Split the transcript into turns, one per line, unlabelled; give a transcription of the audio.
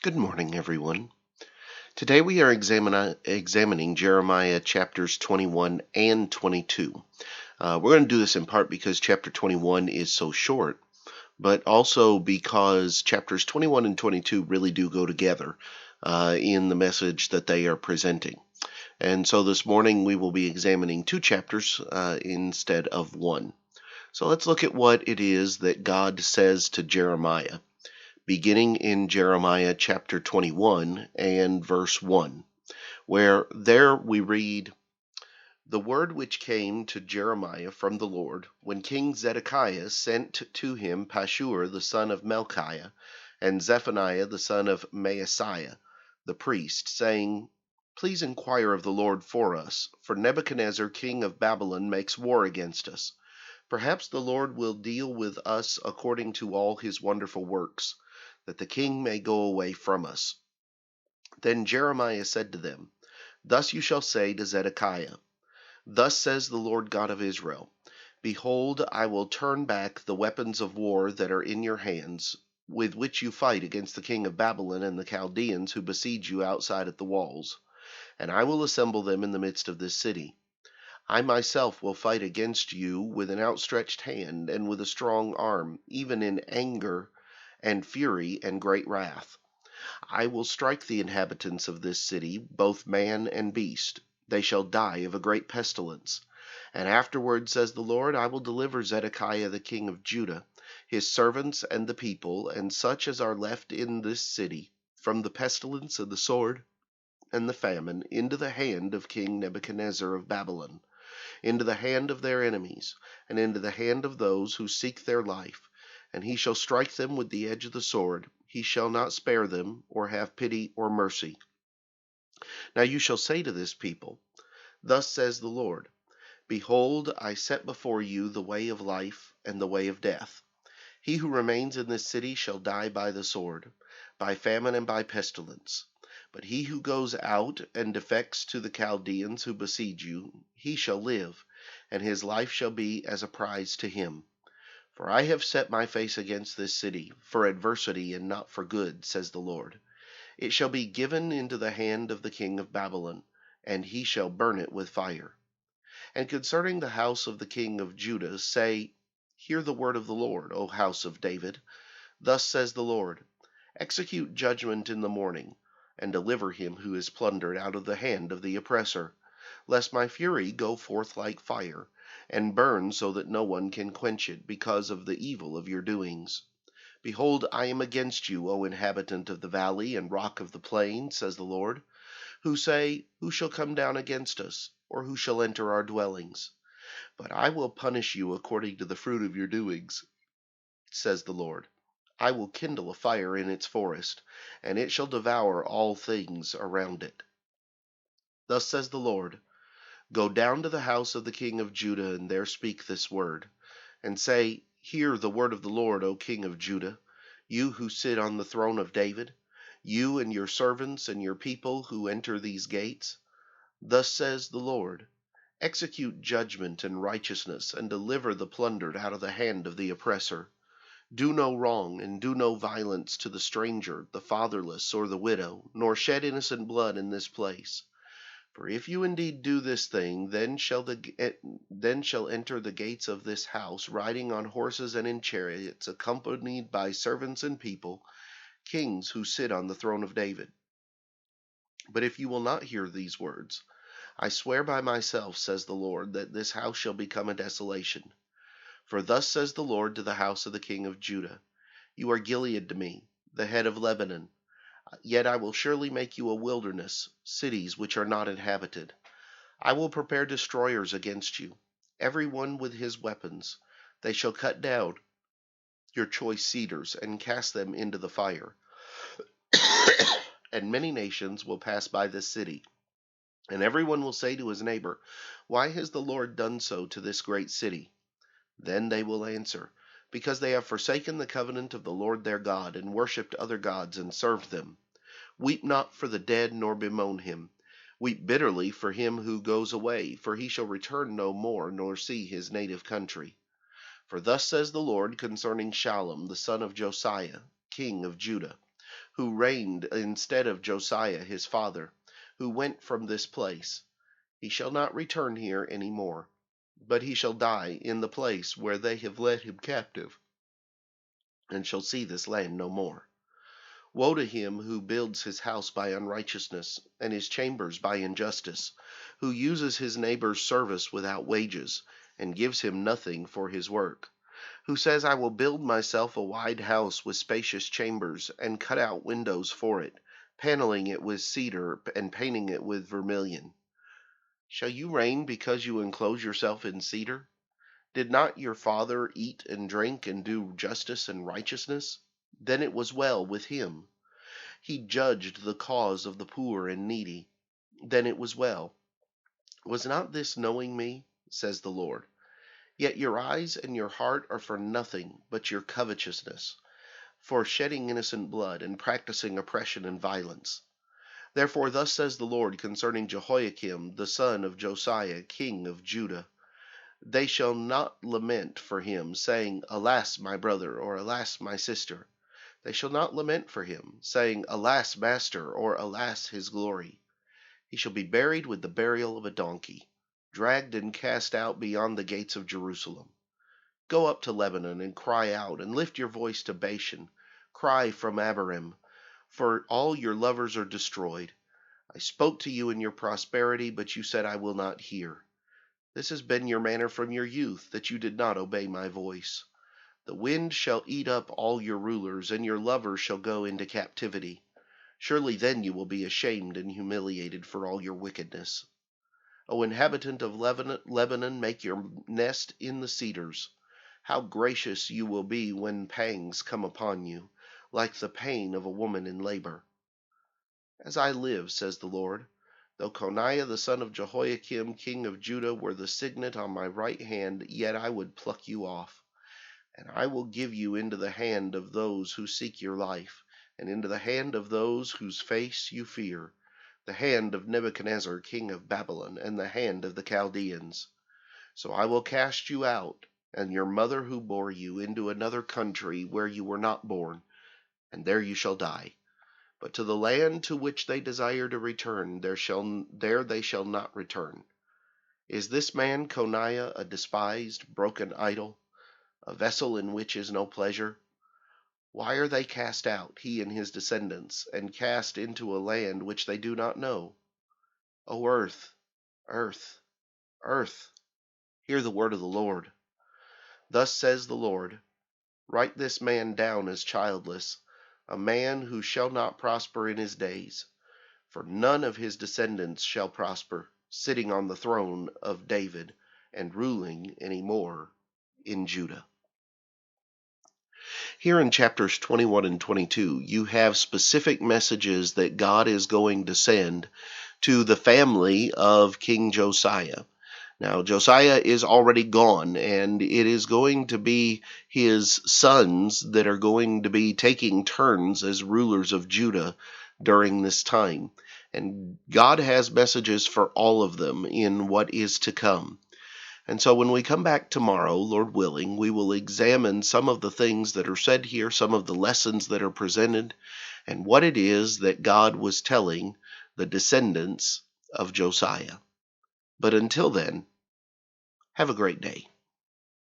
Good morning, everyone. Today we are examining Jeremiah chapters 21 and 22. We're going to do this in part because chapter 21 is so short, but also because chapters 21 and 22 really do go together in the message that they are presenting. And so this morning we will be examining two chapters instead of one. So let's look at what it is that God says to Jeremiah, beginning in Jeremiah chapter 21 and verse 1, where there we read, "The word which came to Jeremiah from the Lord, when King Zedekiah sent to him Pashur the son of Melchiah, and Zephaniah the son of Maaseiah the priest, saying, Please inquire of the Lord for us, for Nebuchadnezzar king of Babylon makes war against us. Perhaps the Lord will deal with us according to all his wonderful works, that the king may go away from us." Then Jeremiah said to them, "Thus you shall say to Zedekiah, Thus says the Lord God of Israel, Behold, I will turn back the weapons of war that are in your hands, with which you fight against the king of Babylon and the Chaldeans who besiege you outside at the walls, and I will assemble them in the midst of this city. I myself will fight against you with an outstretched hand and with a strong arm, even in anger and fury and great wrath. I will strike the inhabitants of this city, both man and beast. They shall die of a great pestilence. And afterward, says the Lord, I will deliver Zedekiah the king of Judah, his servants and the people, and such as are left in this city, from the pestilence and the sword and the famine, into the hand of King Nebuchadnezzar of Babylon, into the hand of their enemies, and into the hand of those who seek their life. And he shall strike them with the edge of the sword. He shall not spare them, or have pity or mercy. Now you shall say to this people, Thus says the Lord, Behold, I set before you the way of life and the way of death. He who remains in this city shall die by the sword, by famine and by pestilence. But he who goes out and defects to the Chaldeans who besiege you, he shall live, and his life shall be as a prize to him. For I have set my face against this city, for adversity and not for good, says the Lord. It shall be given into the hand of the king of Babylon, and he shall burn it with fire. And concerning the house of the king of Judah, say, Hear the word of the Lord, O house of David. Thus says the Lord, Execute judgment in the morning, and deliver him who is plundered out of the hand of the oppressor, lest my fury go forth like fire, and burn so that no one can quench it, because of the evil of your doings. Behold, I am against you, O inhabitant of the valley and rock of the plain, says the Lord, who say, Who shall come down against us, or who shall enter our dwellings? But I will punish you according to the fruit of your doings, says the Lord. I will kindle a fire in its forest, and it shall devour all things around it. Thus says the Lord, Go down to the house of the king of Judah, and there speak this word, and say, Hear the word of the Lord, O king of Judah, you who sit on the throne of David, you and your servants and your people who enter these gates. Thus says the Lord, Execute judgment and righteousness, and deliver the plundered out of the hand of the oppressor. Do no wrong, and do no violence to the stranger, the fatherless, or the widow, nor shed innocent blood in this place. For if you indeed do this thing, then shall enter the gates of this house, riding on horses and in chariots, accompanied by servants and people, kings who sit on the throne of David. But if you will not hear these words, I swear by myself, says the Lord, that this house shall become a desolation. For thus says the Lord to the house of the king of Judah, You are Gilead to me, the head of Lebanon. Yet I will surely make you a wilderness, cities which are not inhabited. I will prepare destroyers against you, every one with his weapons. They shall cut down your choice cedars and cast them into the fire. And many nations will pass by this city. And everyone will say to his neighbor, Why has the Lord done so to this great city? Then they will answer, Because they have forsaken the covenant of the Lord their God, and worshipped other gods, and served them. Weep not for the dead, nor bemoan him. Weep bitterly for him who goes away, for he shall return no more, nor see his native country. For thus says the Lord concerning Shallum the son of Josiah, king of Judah, who reigned instead of Josiah his father, who went from this place. He shall not return here any more, but he shall die in the place where they have led him captive, and shall see this land no more. Woe to him who builds his house by unrighteousness, and his chambers by injustice, who uses his neighbor's service without wages, and gives him nothing for his work, who says, I will build myself a wide house with spacious chambers, and cut out windows for it, paneling it with cedar, and painting it with vermilion. Shall you reign because you enclose yourself in cedar? Did not your father eat and drink and do justice and righteousness? Then it was well with him. He judged the cause of the poor and needy. Then it was well. Was not this knowing me? Says the Lord. Yet your eyes and your heart are for nothing but your covetousness, for shedding innocent blood and practicing oppression and violence. Therefore thus says the Lord concerning Jehoiakim the son of Josiah, king of Judah. They shall not lament for him, saying, Alas, my brother, or Alas, my sister. They shall not lament for him, saying, Alas, master, or Alas, his glory. He shall be buried with the burial of a donkey, dragged and cast out beyond the gates of Jerusalem. Go up to Lebanon and cry out, and lift your voice to Bashan. Cry from Abarim, for all your lovers are destroyed. I spoke to you in your prosperity, but you said, I will not hear. This has been your manner from your youth, that you did not obey my voice. The wind shall eat up all your rulers, and your lovers shall go into captivity. Surely then you will be ashamed and humiliated for all your wickedness. O inhabitant of Lebanon, make your nest in the cedars. How gracious you will be when pangs come upon you, like the pain of a woman in labor. As I live, says the Lord, though Coniah the son of Jehoiakim, king of Judah, were the signet on my right hand, yet I would pluck you off. And I will give you into the hand of those who seek your life, and into the hand of those whose face you fear, the hand of Nebuchadnezzar king of Babylon, and the hand of the Chaldeans. So I will cast you out, and your mother who bore you, into another country where you were not born, and there you shall die. But to the land to which they desire to return, there they shall not return. Is this man Coniah a despised, broken idol, a vessel in which is no pleasure? Why are they cast out, he and his descendants, and cast into a land which they do not know? O earth, earth, earth, hear the word of the Lord. Thus says the Lord, write this man down as childless, a man who shall not prosper in his days, for none of his descendants shall prosper, sitting on the throne of David and ruling any more in Judah. Here in chapters 21 and 22, you have specific messages that God is going to send to the family of King Josiah. Now, Josiah is already gone, and it is going to be his sons that are going to be taking turns as rulers of Judah during this time. And God has messages for all of them in what is to come. And so when we come back tomorrow, Lord willing, we will examine some of the things that are said here, some of the lessons that are presented, and what it is that God was telling the descendants of Josiah. But until then, have a great day.